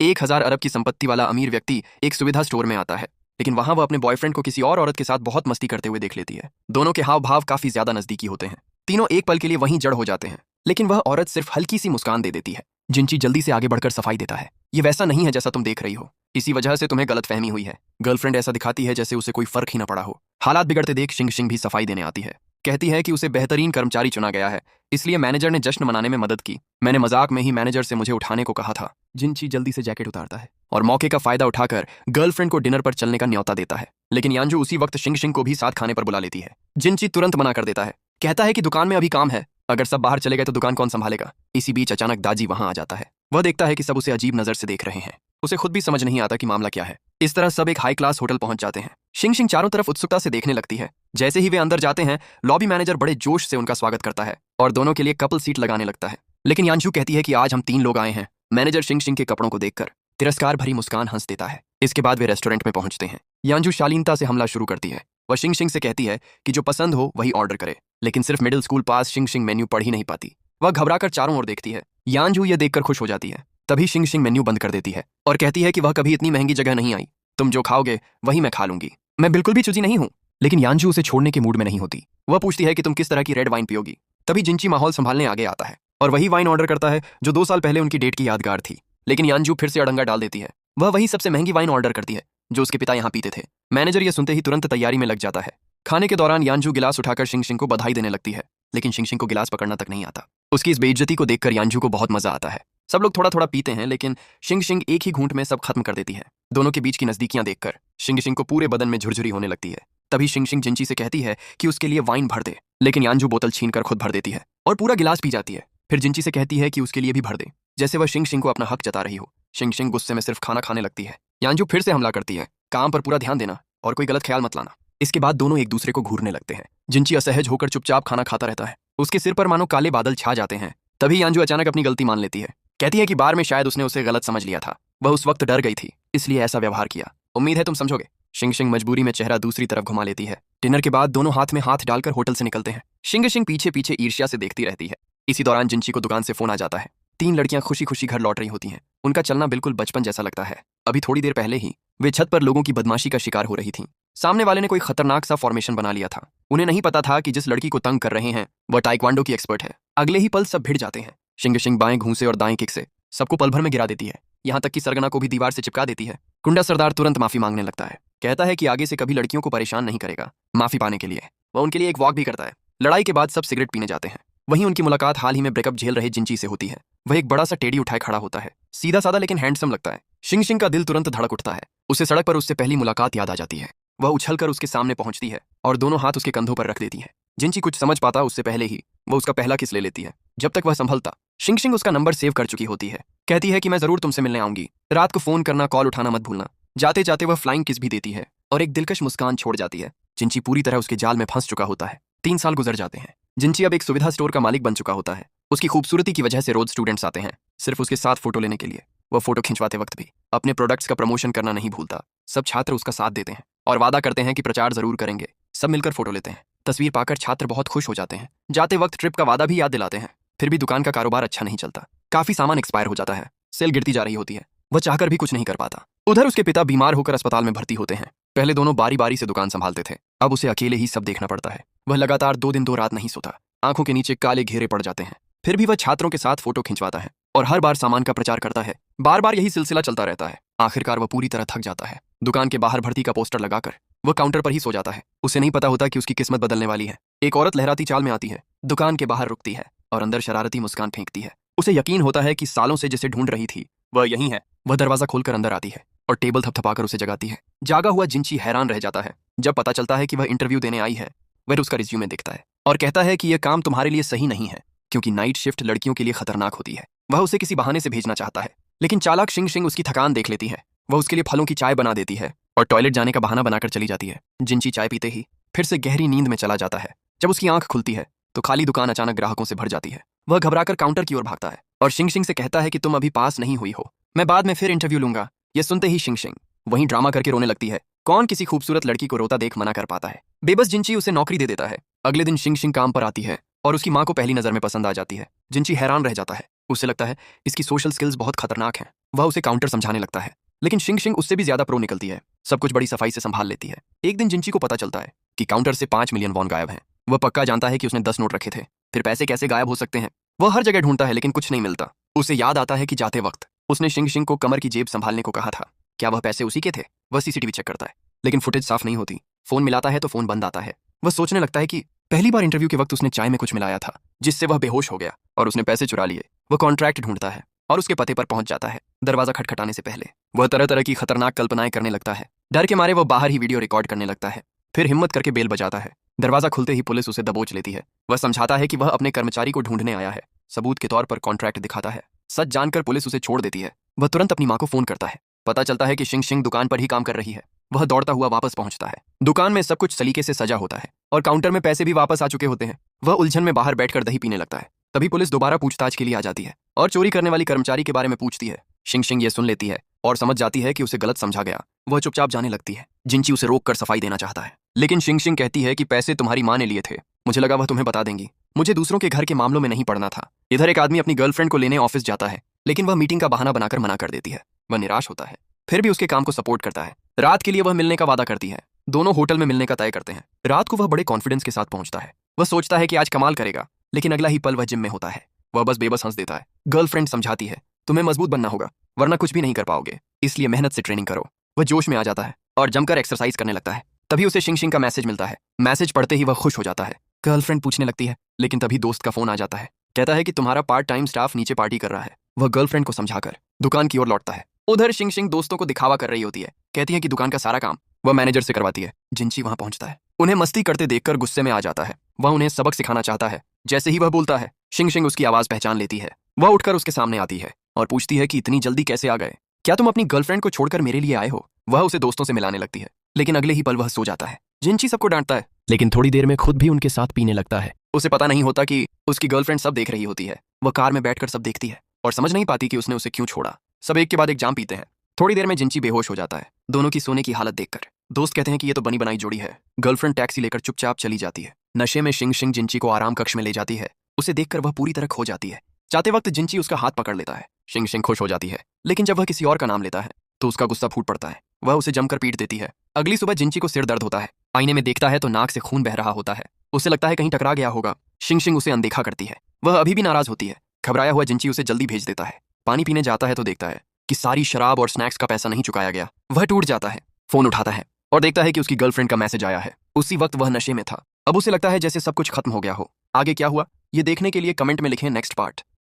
1,000 अरब की संपत्ति वाला अमीर व्यक्ति एक सुविधा स्टोर में आता है, लेकिन वहां वह अपने बॉयफ्रेंड को किसी और औरत के साथ बहुत मस्ती करते हुए देख लेती है। दोनों के हाव भाव काफी ज्यादा नजदीकी होते हैं। तीनों एक पल के लिए वहीं जड़ हो जाते हैं, लेकिन वह औरत सिर्फ हल्की सी मुस्कान दे देती है। जिंची जल्दी से आगे बढ़कर सफाई देता है, ये वैसा नहीं है जैसा तुम देख रही हो, इसी वजह से तुम्हें गलतफहमी हुई है। गर्लफ्रेंड ऐसा दिखाती है जैसे उसे कोई फर्क ही ना पड़ा हो। हालात बिगड़ते देख शिंग शिंग भी सफाई देने आती है। कहती है कि उसे बेहतरीन कर्मचारी चुना गया है, इसलिए मैनेजर ने जश्न मनाने में मदद की। मैंने मजाक में ही मैनेजर से मुझे उठाने को कहा था। जिंची जल्दी से जैकेट उतारता है और मौके का फायदा उठाकर गर्लफ्रेंड को डिनर पर चलने का न्योता देता है, लेकिन यांजू उसी वक्त शिंग शिंग को भी साथ खाने पर बुला लेती है। जिंची तुरंत मना कर देता है, कहता है कि दुकान में अभी काम है, अगर सब बाहर चले गए तो दुकान कौन संभालेगा। इसी बीच अचानक दाजी वहां आ जाता है। वह देखता है कि सब उसे अजीब नजर से देख रहे हैं। उसे खुद भी समझ नहीं आता कि मामला क्या है। इस तरह सब एक हाई क्लास होटल पहुंच जाते हैं। शिंग शिंग चारों तरफ उत्सुकता से देखने लगती है। जैसे ही वे अंदर जाते हैं, लॉबी मैनेजर बड़े जोश से उनका स्वागत करता है और दोनों के लिए कपल सीट लगाने लगता है। लेकिन यांजू कहती है कि आज हम 3 लोग आए हैं। मैनेजर शिंग शिंग के कपड़ों को देखकर तिरस्कार भरी मुस्कान हंस देता है। इसके बाद वे रेस्टोरेंट में पहुंचते हैं। यांजू शालीनता से हमला शुरू करती है। वह शिंग शिंग से कहती है कि जो पसंद हो वही ऑर्डर करे, लेकिन सिर्फ मिडिल स्कूल पास शिंग शिंग मेन्यू पढ़ ही नहीं पाती। वह घबराकर चारों ओर देखती है। यांजू ये देखकर खुश हो जाती है। तभी शिंग शिंग मेन्यू बंद कर देती है और कहती है कि वह कभी इतनी महंगी जगह नहीं आई। तुम जो खाओगे वही मैं खा लूंगी। मैं बिल्कुल भी चूजी नहीं हूं। लेकिन यांजू उसे छोड़ने के मूड में नहीं होती। वह पूछती है कि तुम किस तरह की रेड वाइन पियोगी। तभी जिंची माहौल संभालने आगे आता है और वही वाइन ऑर्डर करता है जो 2 साल पहले उनकी डेट की यादगार थी। लेकिन यांजू फिर से अड़ंगा डाल देती है। वह वही सबसे महंगी वाइन ऑर्डर करती है जो उसके पिता यहाँ पीते थे। मैनेजर ये सुनते ही तुरंत तैयारी में लग जाता है। खाने के दौरान यांजू गिलास उठाकर शिंग शिंग को बधाई देने लगती है, लेकिन शिंग शिंग को गिलास पकड़ना तक नहीं आता। उसकी इस बेइज्जती को देखकर यांजू को बहुत मजा आता है। सब लोग थोड़ा थोड़ा पीते हैं, लेकिन शिंग शिंग एक ही घूंट में सब खत्म कर देती है। दोनों के बीच की नजदीकियां देखकर शिंग शिंग को पूरे बदन में झुरझुरी होने लगती है। तभी शिंग शिंग जिंची से कहती है कि उसके लिए वाइन भर दे, लेकिन यांजू बोतल छीनकर खुद भर देती है और पूरा गिलास पी जाती है। फिर जिंची से कहती है कि उसके लिए भी भर दे, जैसे वह शिंग शिंग को अपना हक जता रही हो। शिंग शिंग गुस्से में सिर्फ खाना खाने लगती है। यांजू फिर से हमला करती है, काम पर पूरा ध्यान देना और कोई गलत ख्याल मत लाना। इसके बाद दोनों एक दूसरे को घूरने लगते हैं। जिंची असहज होकर चुपचाप खाना खाता रहता है। उसके सिर पर मानो काले बादल छा जाते हैं। तभी यांजू अचानक अपनी गलती मान लेती है। कहती है कि बार में शायद उसने उसे गलत समझ लिया था। वह उस वक्त डर गई थी, इसलिए ऐसा व्यवहार किया। उम्मीद है तुम समझोगे। शिंग शिंग मजबूरी में चेहरा दूसरी तरफ घुमा लेती है। डिनर के बाद दोनों हाथ में हाथ डालकर होटल से निकलते हैं। शिंग शिंग पीछे पीछे ईर्ष्या से देखती रहती है। इसी दौरान जिंची को दुकान से फोन आ जाता है। 3 लड़कियां खुशी खुशी घर लौट रही होती हैं। उनका चलना बिल्कुल बचपन जैसा लगता है। अभी थोड़ी देर पहले ही वे छत पर लोगों की बदमाशी का शिकार हो रही थीं। सामने वाले ने कोई खतरनाक सा फॉर्मेशन बना लिया था। उन्हें नहीं पता था कि जिस लड़की को तंग कर रहे हैं वह टाइक्वांडो की एक्सपर्ट है। अगले ही पल सब भिड़ जाते हैं। शिंग शिंग बाएं घूंसे और दाएं किक से सबको पल भर में गिरा देती है, यहाँ तक कि सरगना को भी दीवार से चिपका देती है। गुंडा सरदार तुरंत माफी मांगने लगता है। कहता है कि आगे से कभी लड़कियों को परेशान नहीं करेगा। माफी पाने के लिए वह उनके लिए एक वॉक भी करता है। लड़ाई के बाद सब सिगरेट पीने जाते हैं। वहीं उनकी मुलाकात हाल ही में ब्रेकअप झेल रहे जिंची से होती है। वह एक बड़ा सा टेडी उठाए खड़ा होता है। सीधा साधा लेकिन हैंडसम लगता है। शिंग शिंग का दिल तुरंत धड़क उठता है। उसे सड़क पर उससे पहली मुलाकात याद आ जाती है। वह उछलकर उसके सामने पहुंचती है और दोनों हाथ उसके कंधों पर रख देती है। जिंची कुछ समझ पाता उससे पहले ही वह उसका पहला किस ले लेती है। जब तक वह संभलता, शिंग शिंग उसका नंबर सेव कर चुकी होती है। कहती है कि मैं जरूर तुमसे मिलने आऊंगी, रात को फोन करना, कॉल उठाना मत भूलना। जाते जाते वह फ्लाइंग किस भी देती है और एक दिलकश मुस्कान छोड़ जाती है। जिंची पूरी तरह उसके जाल में फंस चुका होता है। 3 साल गुजर जाते हैं। जिंची अब एक सुविधा स्टोर का मालिक बन चुका होता है। उसकी खूबसूरती की वजह से रोज स्टूडेंट्स आते हैं सिर्फ उसके साथ फोटो लेने के लिए। वह फोटो खिंचवाते वक्त भी अपने प्रोडक्ट्स का प्रमोशन करना नहीं भूलता। सब छात्र उसका साथ देते हैं और वादा करते हैं कि प्रचार जरूर करेंगे। सब मिलकर फोटो लेते हैं। तस्वीर पाकर छात्र बहुत खुश हो जाते हैं। जाते वक्त ट्रिप का वादा भी याद दिलाते हैं। फिर भी दुकान का कारोबार अच्छा नहीं चलता। काफी सामान एक्सपायर हो जाता है। सेल गिरती जा रही होती है। वह चाहकर भी कुछ नहीं कर पाता। उधर उसके पिता बीमार होकर अस्पताल में भर्ती होते हैं। पहले दोनों बारी बारी से दुकान संभालते थे, अब उसे अकेले ही सब देखना पड़ता है। वह लगातार 2 दिन 2 रात नहीं सोता। आंखों के नीचे काले घेरे पड़ जाते हैं। फिर भी वह छात्रों के साथ फोटो खिंचवाता है और हर बार सामान का प्रचार करता है। बार बार यही सिलसिला चलता रहता है। आखिरकार वह पूरी तरह थक जाता है। दुकान के बाहर भर्ती का पोस्टर लगाकर वह काउंटर पर ही सो जाता है। उसे नहीं पता होता कि उसकी किस्मत बदलने वाली है। एक औरत लहराती चाल में आती है, दुकान के बाहर रुकती है और अंदर शरारती मुस्कान फेंकती है। उसे यकीन होता है कि सालों से जिसे ढूंढ रही थी वह यही है। वह दरवाजा खोलकर अंदर आती है और टेबल थपथपाकर उसे जगाती है। जागा हुआ जिंची हैरान रह जाता है। जब पता चलता है कि वह इंटरव्यू देने आई है, वह उसका रिज्यूमे देखता है और कहता है कि यह काम तुम्हारे लिए सही नहीं है, क्योंकि नाइट शिफ्ट लड़कियों के लिए खतरनाक होती है। वह उसे किसी बहाने से भेजना चाहता है, लेकिन चालाक शिंग शिंग उसकी थकान देख लेती है। वह उसके लिए फलों की चाय बना देती है और टॉयलेट जाने का बहाना बनाकर चली जाती है। जिंची चाय पीते ही फिर से गहरी नींद में चला जाता है। जब उसकी आंख खुलती है तो खाली दुकान अचानक ग्राहकों से भर जाती है। वह घबराकर काउंटर की ओर भागता है और शिंग शिंग से कहता है कि तुम अभी पास नहीं हुई हो, मैं बाद में फिर इंटरव्यू लूंगा। यह सुनते ही शिंग शिंग वहीं ड्रामा करके रोने लगती है। कौन किसी खूबसूरत लड़की को रोता देख मना कर पाता है। बेबस जिंची उसे नौकरी दे देता है। अगले दिन शिंग शिंग काम पर आती है और उसकी माँ को पहली नजर में पसंद आ जाती है। जिंची हैरान रह जाता है। उसे लगता है इसकी सोशल स्किल्स बहुत खतरनाक हैं। वह उसे काउंटर समझाने लगता है, लेकिन शिंग शिंग उससे भी ज्यादा प्रो निकलती है। सब कुछ बड़ी सफाई से संभाल लेती है। एक दिन जिंची को पता चलता है कि काउंटर से 5 मिलियन वॉन गायब हैं। वह पक्का जानता है कि उसने 10 नोट रखे थे। फिर पैसे कैसे गायब हो सकते हैं? वह हर जगह ढूंढता है लेकिन कुछ नहीं मिलता। उसे याद आता है कि जाते वक्त उसने शिंग शिंग को कमर की जेब संभालने को कहा था। क्या वह पैसे उसी के थे? वह सीसीटीवी चेक करता है, लेकिन फुटेज साफ नहीं होती। फोन मिलाता है तो फोन बंद आता है। वह सोचने लगता है कि पहली बार इंटरव्यू के वक्त उसने चाय में कुछ मिलाया था, जिससे वह बेहोश हो गया और उसने पैसे चुरा लिए। वह कॉन्ट्रैक्ट ढूंढता है और उसके पते पर पहुंच जाता है। दरवाजा खटखटाने से पहले वह तरह तरह की खतरनाक कल्पनाएं करने लगता है। डर के मारे वह बाहर ही वीडियो रिकॉर्ड करने लगता है। फिर हिम्मत करके बेल बजाता है। दरवाजा खुलते ही पुलिस उसे दबोच लेती है। वह समझाता है कि वह अपने कर्मचारी को ढूंढने आया है। सबूत के तौर पर कॉन्ट्रैक्ट दिखाता है। सच जानकर पुलिस उसे छोड़ देती है। वह तुरंत अपनी माँ को फोन करता है। पता चलता है कि शिंग शिंग दुकान पर ही काम कर रही है। वह दौड़ता हुआ वापस पहुंचता है। दुकान में सब कुछ सलीके से सजा होता है और काउंटर में पैसे भी वापस आ चुके होते हैं। वह उलझन में बाहर बैठकर दही पीने लगता है। तभी पुलिस दोबारा पूछताछ के लिए आ जाती है और चोरी करने वाली कर्मचारी के बारे में पूछती है। शिंग शिंग ये सुन लेती है और समझ जाती है कि उसे गलत समझा गया। वह चुपचाप जाने लगती है। जिंची उसे रोक कर सफाई देना चाहता है, लेकिन शिंग शिंग कहती है कि पैसे तुम्हारी माँ ने लिए थे। मुझे लगा वह तुम्हें बता देंगी। मुझे दूसरों के घर के मामलों में नहीं पड़ना था। इधर एक आदमी अपनी गर्लफ्रेंड को लेने ऑफिस जाता है, लेकिन वह मीटिंग का बहाना बनाकर मना कर देती है। वह निराश होता है, फिर भी उसके काम को सपोर्ट करता है। रात के लिए वह मिलने का वादा करती है। दोनों होटल में मिलने का तय करते हैं। रात को वह बड़े कॉन्फिडेंस के साथ पहुंचता है। वह सोचता है कि आज कमाल करेगा, लेकिन अगला ही पल वह जिम में होता है। वह बस बेबस हंस देता है। गर्लफ्रेंड समझाती है, तुम्हें मजबूत बनना होगा, वरना कुछ भी नहीं कर पाओगे, इसलिए मेहनत से ट्रेनिंग करो। वह जोश में आ जाता है और जमकर एक्सरसाइज करने लगता है। तभी उसे शिंग शिंग का मैसेज मिलता है। मैसेज पढ़ते ही वह खुश हो जाता है। गर्लफ्रेंड पूछने लगती है, लेकिन तभी दोस्त का फोन आ जाता है। कहता है कि तुम्हारा पार्ट टाइम स्टाफ नीचे पार्टी कर रहा है। वह गर्लफ्रेंड को समझाकर दुकान की ओर लौटता है। उधर शिंग शिंग दोस्तों को दिखावा कर रही होती है। कहती है कि दुकान का सारा काम वह मैनेजर से करवाती है। जिंची वहां पहुंचता है। उन्हें मस्ती करते देखकर गुस्से में आ जाता है। वह उन्हें सबक सिखाना चाहता है। जैसे ही वह बोलता है, शिंग शिंग उसकी आवाज पहचान लेती है। वह उठकर उसके सामने आती है और पूछती है कि इतनी जल्दी कैसे आ गए? क्या तुम अपनी गर्लफ्रेंड को छोड़कर मेरे लिए आए हो? वह उसे दोस्तों से मिलाने लगती है, लेकिन अगले ही पल वह सो जाता है। जिंची सबको डांटता है, लेकिन थोड़ी देर में खुद भी उनके साथ पीने लगता है। उसे पता नहीं होता कि उसकी गर्लफ्रेंड सब देख रही होती है। वह कार में बैठकर सब देखती है और समझ नहीं पाती कि उसने उसे क्यों छोड़ा। सब एक के बाद एक जाम पीते हैं। थोड़ी देर में जिंची बेहोश हो जाता है। दोनों की सोने की हालत देखकर दोस्त कहते हैं कि ये तो बनी बनाई जोड़ी है। गर्लफ्रेंड टैक्सी लेकर चुपचाप चली जाती है। नशे में शिंग शिंग जिंची को आराम कक्ष में ले जाती है। उसे देखकर वह पूरी तरह खो जाती है। जाते वक्त जिंची उसका हाथ पकड़ लेता है। शिंग शिंग खुश हो जाती है, लेकिन जब वह किसी और का नाम लेता है तो उसका गुस्सा फूट पड़ता है। वह उसे जमकर पीट देती है। अगली सुबह जिंची को सिर दर्द होता है। आईने में देखता है तो नाक से खून बह रहा होता है। उसे लगता है कहीं टकरा गया होगा। शिंग शिंग उसे अनदेखा करती है। वह अभी भी नाराज होती है। घबराया हुआ जिंची उसे जल्दी भेज देता है। पानी पीने जाता है तो देखता है कि सारी शराब और स्नैक्स का पैसा नहीं चुकाया गया। वह टूट जाता है। फोन उठाता है और देखता है कि उसकी गर्लफ्रेंड का मैसेज आया है। उसी वक्त वह नशे में था। अब उसे लगता है जैसे सब कुछ खत्म हो गया हो। आगे क्या हुआ ये देखने के लिए कमेंट में लिखें नेक्स्ट पार्ट।